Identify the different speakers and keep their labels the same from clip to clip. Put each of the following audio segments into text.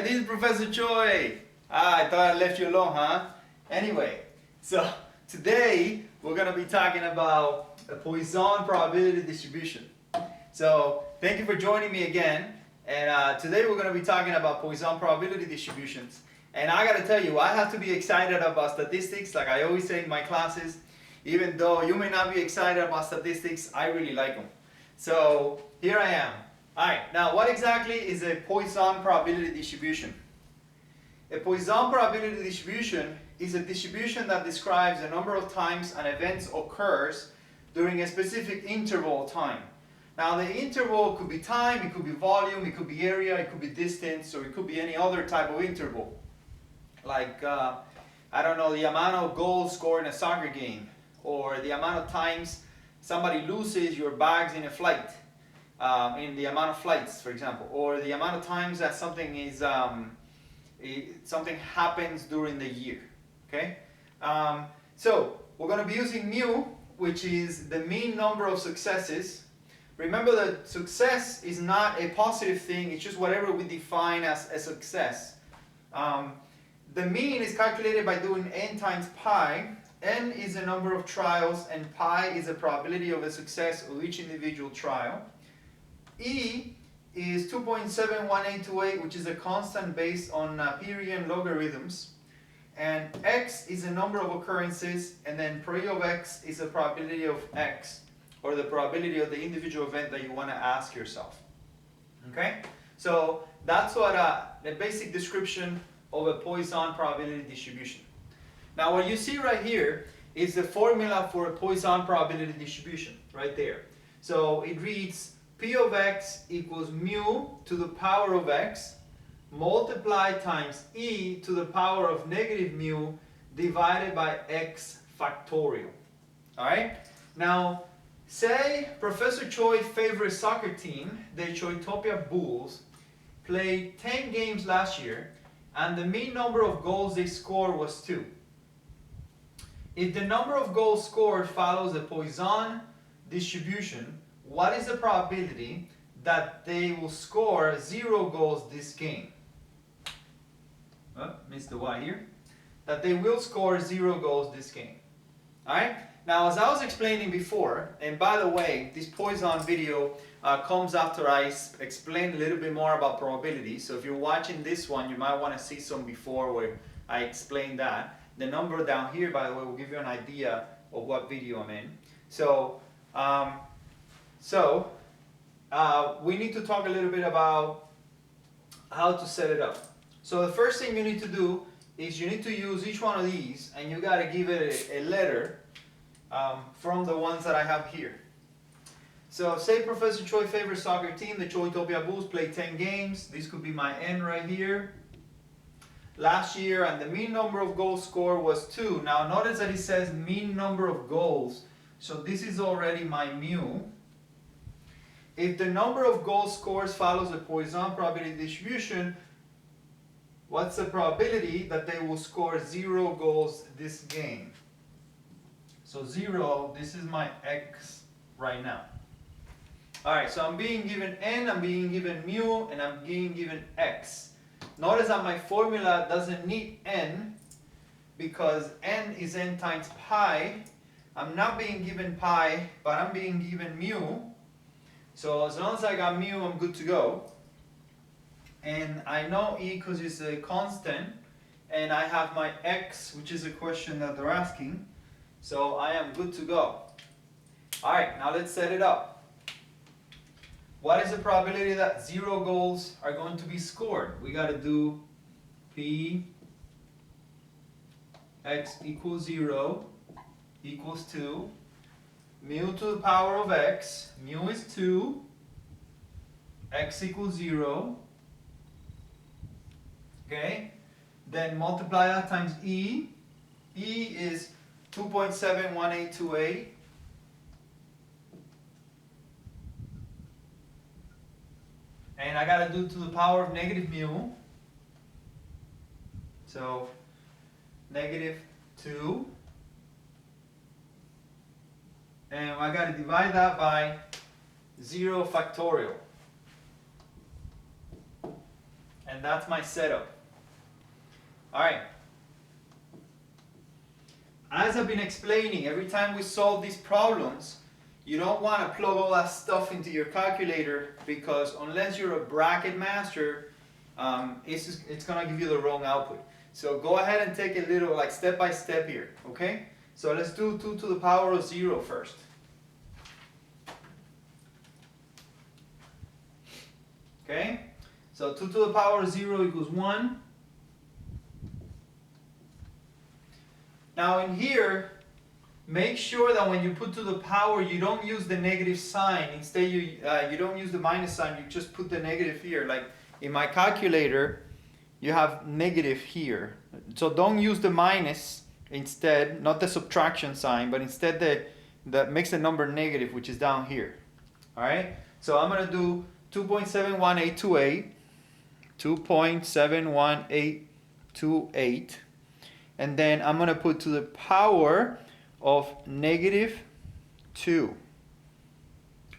Speaker 1: this is Professor Choi. I thought I left you alone, huh? Anyway, so today we're going to be talking about a Poisson probability distribution. So thank you for joining me again. And today we're going to be talking about Poisson probability distributions. And I got to tell you, I have to be excited about statistics, like I always say in my classes. Even though you may not be excited about statistics, I really like them. So here I am. Alright, now what exactly is a Poisson probability distribution? A Poisson probability distribution is a distribution that describes the number of times an event occurs during a specific interval of time. Now the interval could be time, it could be volume, it could be area, it could be distance, or it could be any other type of interval. Like, I don't know, the amount of goals scored in a soccer game, or the amount of times somebody loses your bags in a flight. In the amount of flights, for example, or the amount of times that something is something happens during the year. Okay, so we're going to be using mu, which is the mean number of successes. Remember that success is not a positive thing; it's just whatever we define as a success. The mean is calculated by doing n times pi. N is the number of trials, and pi is the probability of the success of each individual trial. E is 2.71828, which is a constant based on Pythagorean logarithms. And x is the number of occurrences, and then pre of x is the probability of x, or the probability of the individual event that you want to ask yourself. Okay? So that's what the basic description of a Poisson probability distribution. Now what you see right here is the formula for a Poisson probability distribution, right there. So it reads P of x equals mu to the power of x multiplied times e to the power of negative mu divided by x factorial. Alright? Now, say Professor Choi's favorite soccer team, the Choitopia Bulls, played 10 games last year and the mean number of goals they scored was 2. If the number of goals scored follows a Poisson distribution, what is the probability that they will score 0 goals this game? Missed the Y here. That they will score 0 goals this game. Alright? Now, as I was explaining before, and by the way, this Poisson video comes after I explain a little bit more about probabilities. So if you're watching this one, you might want to see some before where I explain that. The number down here, by the way, will give you an idea of what video I'm in. So, we need to talk a little bit about how to set it up. So the first thing you need to do is you need to use each one of these, and you got to give it a letter from the ones that I have here. So say Professor Choi's favorite soccer team, the Choitopia Bulls, played 10 games. This could be my N right here. Last year, and the mean number of goals scored was 2. Now notice that it says mean number of goals. So this is already my mu. If the number of goals scored follows a Poisson probability distribution, what's the probability that they will score 0 goals this game? So 0, this is my x right now. Alright, so I'm being given n, I'm being given mu, and I'm being given x. Notice that my formula doesn't need n, because n is n times pi. I'm not being given pi, but I'm being given mu. So as long as I got mu, I'm good to go. And I know e because it's a constant, and I have my x, which is a question that they're asking. So I am good to go. Alright, now let's set it up. What is the probability that 0 goals are going to be scored? We got to do P x equals 0 equals 2. Mu to the power of x. Mu is 2. X equals 0. Okay? Then multiply that times e. E is 2.71828. And I got to do to the power of negative mu. So, negative 2. And I got to divide that by 0 factorial. and that's my setup. All right. As I've been explaining, every time we solve these problems, you don't want to plug all that stuff into your calculator, because unless you're a bracket master, it's going to give you the wrong output. So go ahead and take a little, like, step by step here, okay? So let's do 2 to the power of 0 first. Okay? So 2 to the power of 0 equals 1. Now in here, make sure that when you put to the power, you don't use the negative sign. Instead, you don't use the minus sign, you just put the negative here. Like in my calculator, you have negative here. So don't use the minus instead, not the subtraction sign, but instead that makes the number negative, which is down here. All right? So I'm going to do 2.71828, 2.71828. And then I'm going to put to the power of negative 2.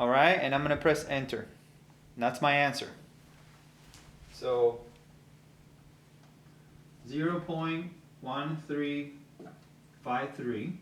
Speaker 1: All right? And I'm going to press enter. And that's my answer. So 0.1353.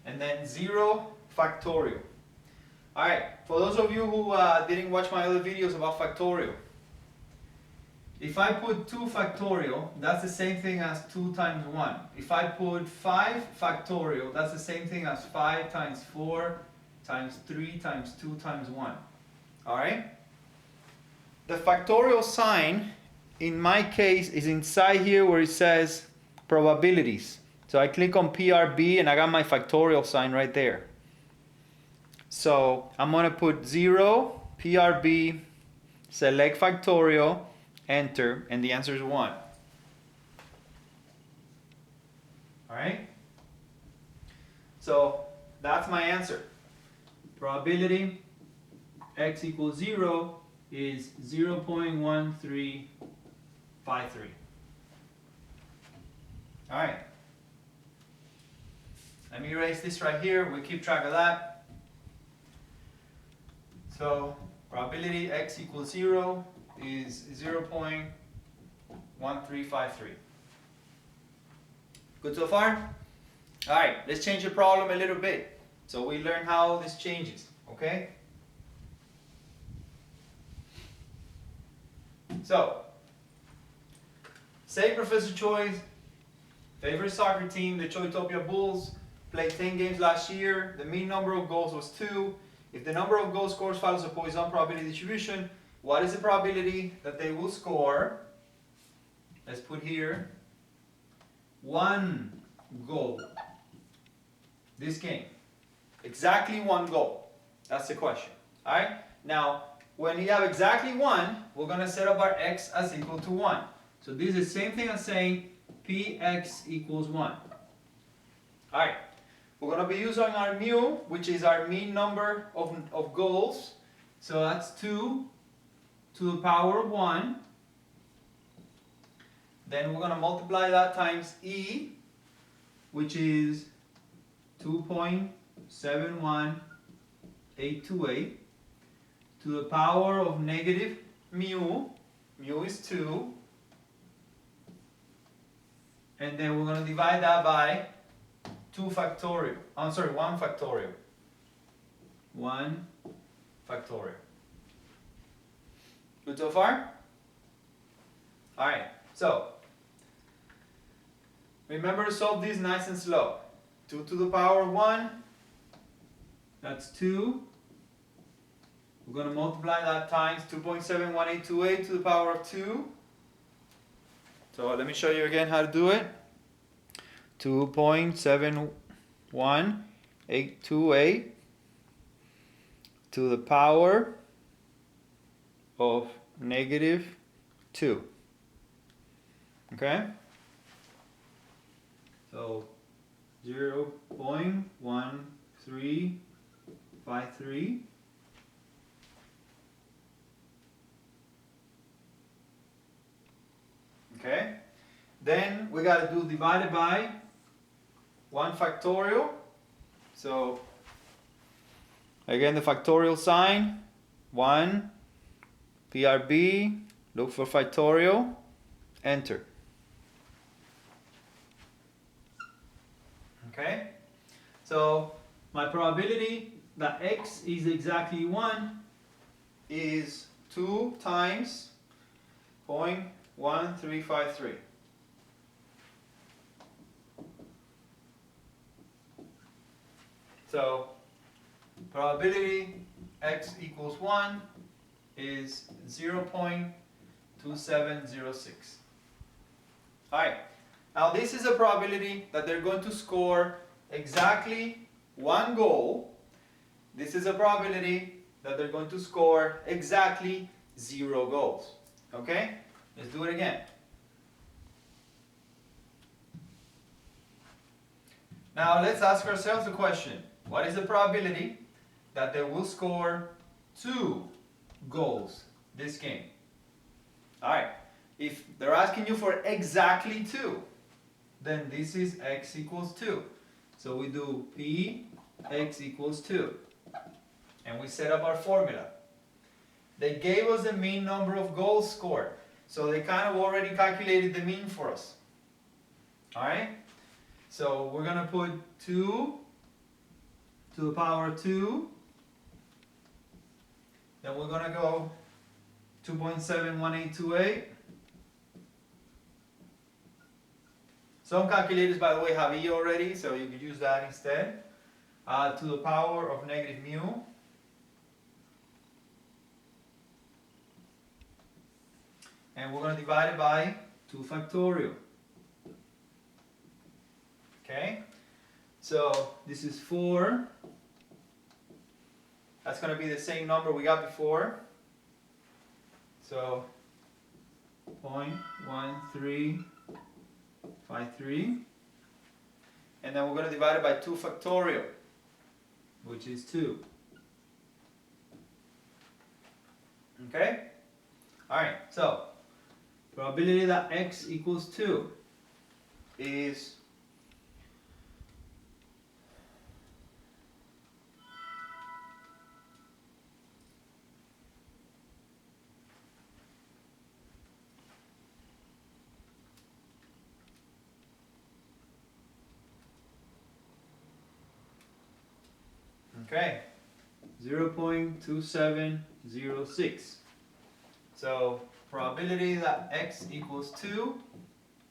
Speaker 1: And then 0 factorial. All right. For those of you who didn't watch my other videos about factorial, if I put 2 factorial, that's the same thing as 2 times 1. If I put 5 factorial, that's the same thing as 5 times 4 times 3 times 2 times 1. All right? The factorial sign, in my case, is inside here where it says probabilities. So I click on PRB and I got my factorial sign right there. So I'm going to put 0, PRB, select factorial, enter, and the answer is 1. All right? So that's my answer. Probability x equals 0 is 0.1353. All right. Let me erase this right here. We keep track of that. So probability x equals 0 is 0.1353. Good so far? All right, let's change the problem a little bit so we learn how this changes, okay? So, say Professor Choi's favorite soccer team, the Choitopia Bulls, played 10 games last year. The mean number of goals was 2. If the number of goal scores follows a Poisson probability distribution, what is the probability that they will score? Let's put here 1 goal. This game. Exactly 1 goal. That's the question. Alright? Now, when you have exactly 1, we're going to set up our x as equal to 1. So this is the same thing as saying px equals 1. Alright. We're going to be using our mu, which is our mean number of goals. So that's 2 to the power of 1. Then we're going to multiply that times e, which is 2.71828 to the power of negative mu. Mu is 2. And then we're going to divide that by 2 factorial. I'm sorry, 1 factorial. 1 factorial. Good so far? Alright, so remember to solve these nice and slow. 2 to the power of 1, that's 2. We're going to multiply that times 2.71828 to the power of 2. So let me show you again how to do it. 2.71828 to the power of negative 2. Okay? So 0.1353. Okay? Then we got to do divided by 1 factorial. So again, the factorial sign, 1, PRB, look for factorial, enter. Okay, so my probability that x is exactly 1 is 2 times 0.1353. So probability x equals 1 is 0.2706. Alright, now this is a probability that they're going to score exactly one goal. This is a probability that they're going to score exactly 0 goals. Okay? Let's do it again. Now let's ask ourselves a question. What is the probability that they will score 2 goals this game? Alright, if they're asking you for exactly 2, then this is x equals 2. So we do P x equals 2. And we set up our formula. They gave us the mean number of goals scored. So they kind of already calculated the mean for us. Alright? So we're going to put 2 to the power 2. Then we're going to go 2.71828. Some calculators, by the way, have E already, so you could use that instead. To the power of negative mu. And we're going to divide it by 2 factorial. Okay? So this is 4. That's going to be the same number we got before. So 0.1353. And then we're going to divide it by 2 factorial, which is 2. Okay? Alright, so probability that x equals 2 is okay, 0.2706. So probability that x equals 2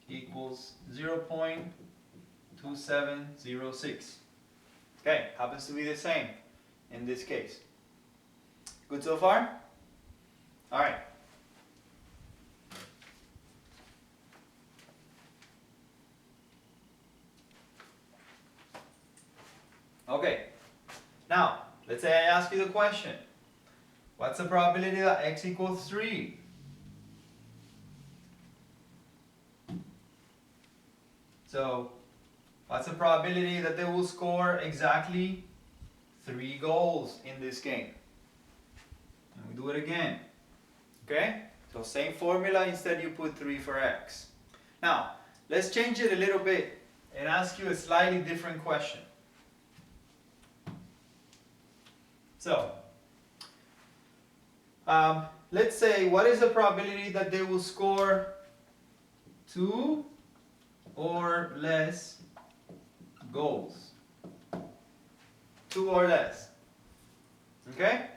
Speaker 1: equals 0.2706. Okay, happens to be the same in this case. Good so far? Alright. Okay. Now, let's say I ask you the question. What's the probability that x equals 3? So, what's the probability that they will score exactly 3 goals in this game? And we do it again. Okay? So same formula, instead you put 3 for x. Now, let's change it a little bit and ask you a slightly different question. So, let's say, what is the probability that they will score 2 or less goals? 2 or less. Okay?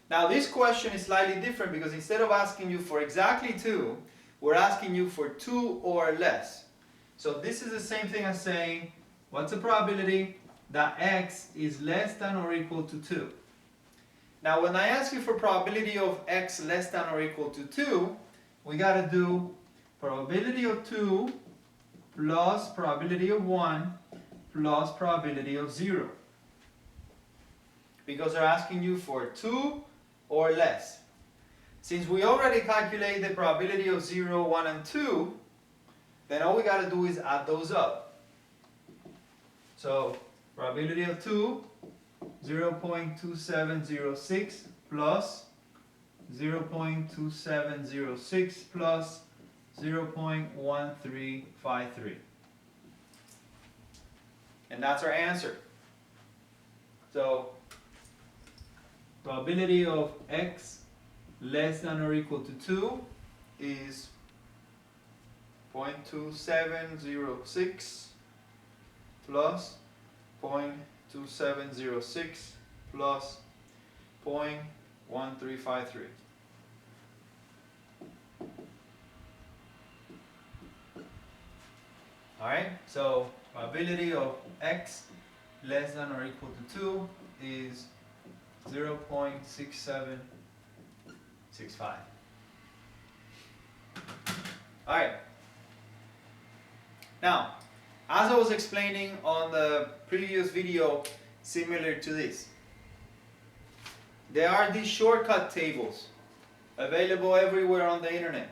Speaker 1: Now this question is slightly different because instead of asking you for exactly 2, we're asking you for 2 or less. So this is the same thing as saying, what's the probability that x is less than or equal to 2? Now when I ask you for probability of x less than or equal to 2, we got to do probability of 2 plus probability of 1 plus probability of 0. Because they're asking you for 2 or less. Since we already calculated the probability of 0, 1, and 2, then all we got to do is add those up. So probability of 2, 0.2706 plus 0.2706 plus 0.1353. And that's our answer. So probability of x less than or equal to 2 is 0.2706 plus 0.2706 plus 0.1353. Alright, so probability of x less than or equal to 2 is 0.6765. Alright, now as I was explaining on the previous video similar to this, there are these shortcut tables available everywhere on the internet.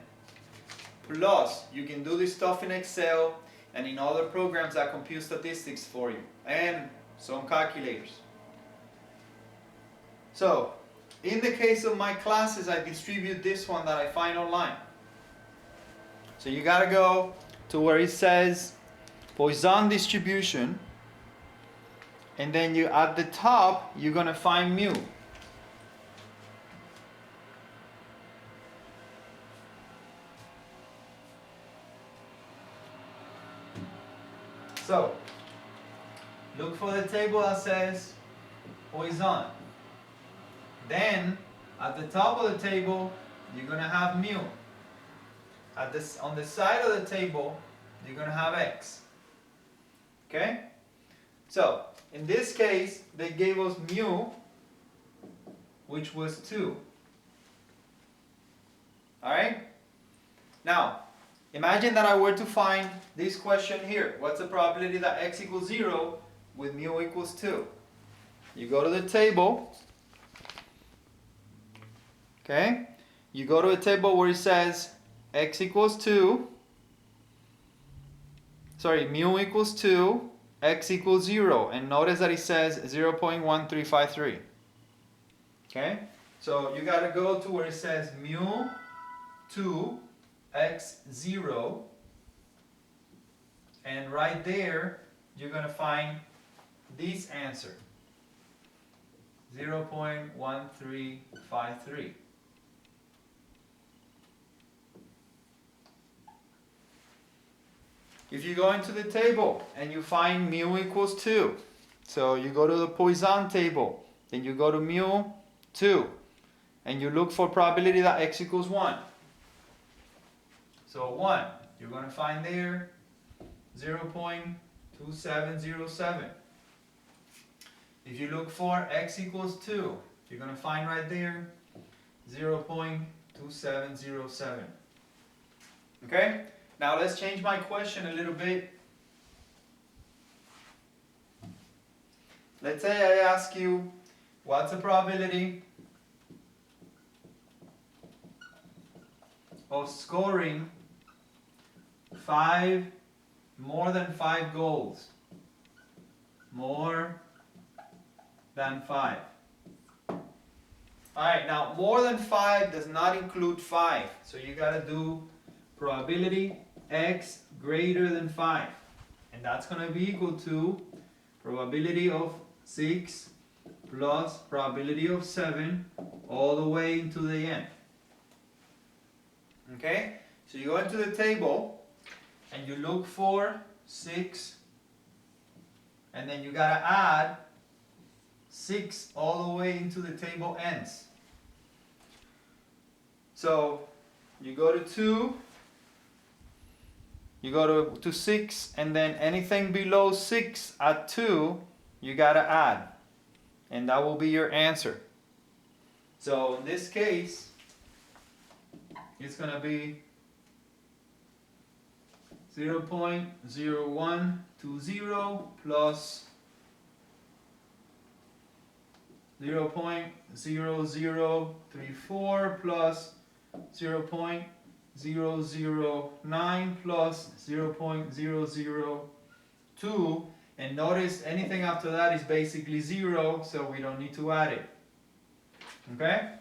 Speaker 1: Plus, you can do this stuff in Excel and in other programs that compute statistics for you, and some calculators. So, in the case of my classes, I distribute this one that I find online. So you gotta go to where it says Poisson distribution, and then you at the top you're gonna find mu. So look for the table that says Poisson. Then at the top of the table you're gonna have mu. On the side of the table you're gonna have x. Okay? So in this case they gave us mu, which was 2. Alright? Now imagine that I were to find this question here. What's the probability that x equals 0 with mu equals 2? You go to the table. Okay? You go to a table where it says x equals 2. Sorry, mu equals 2, x equals 0. And notice that it says 0.1353. Okay? So you got to go to where it says mu 2, x 0, and right there you're going to find this answer, 0.1353. If you go into the table and you find mu equals 2, so you go to the Poisson table, then you go to mu 2, and you look for probability that x equals 1. So 1, you're going to find there 0.2707. If you look for x equals 2, you're going to find right there 0.2707. Okay? Now let's change my question a little bit. Let's say I ask you, what's the probability of scoring more than 5 goals? More than 5. Alright, now more than 5 does not include 5. So you got to do probability x greater than 5. And that's going to be equal to probability of 6 plus probability of 7 all the way into the end. Okay? So you go into the table and you look for 6, and then you got to add 6 all the way into the table ends. So you go to 2, you go to 6, and then anything below 6 at 2 you got to add, and that will be your answer. So in this case it's going to be 0.0120 plus 0.0034 plus 0.009 plus 0.002, and notice anything after that is basically 0, so we don't need to add it. Okay?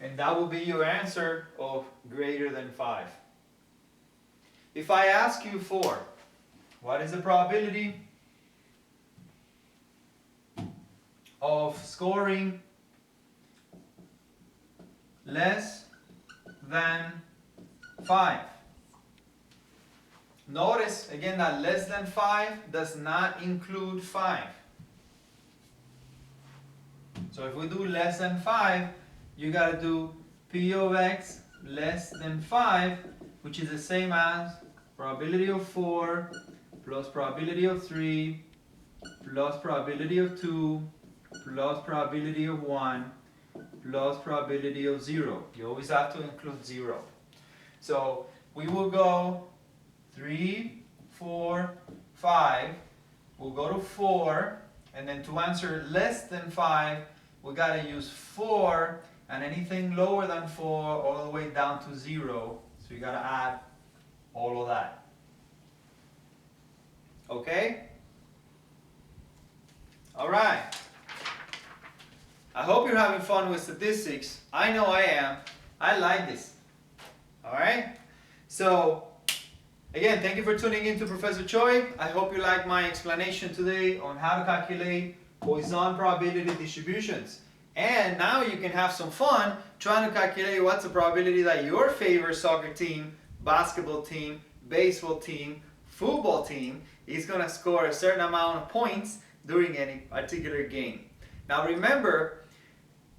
Speaker 1: And that will be your answer of greater than 5. If I ask you for what is the probability of scoring less than 5. Notice again that less than 5 does not include 5. So if we do less than 5, you got to do P of x less than 5, which is the same as probability of 4 plus probability of 3 plus probability of 2 plus probability of 1 plus probability of 0. You always have to include 0. So we will go 3, 4, 5. We'll go to 4, and then to answer less than 5, we got to use 4, and anything lower than 4 all the way down to 0. So you got to add all of that. Okay? All right. I hope you're having fun with statistics. I know I am. I like this. All right? So, again, thank you for tuning in to Professor Choi. I hope you liked my explanation today on how to calculate Poisson probability distributions. And now you can have some fun trying to calculate what's the probability that your favorite soccer team, basketball team, baseball team, football team is going to score a certain amount of points during any particular game. Now remember,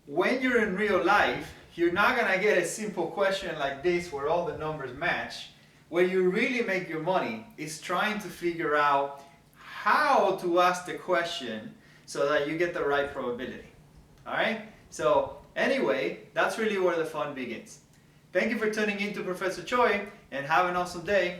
Speaker 1: when you're in real life, you're not going to get a simple question like this where all the numbers match. Where you really make your money is trying to figure out how to ask the question so that you get the right probability. Alright? So anyway, that's really where the fun begins. Thank you for tuning in to Professor Choi, and have an awesome day.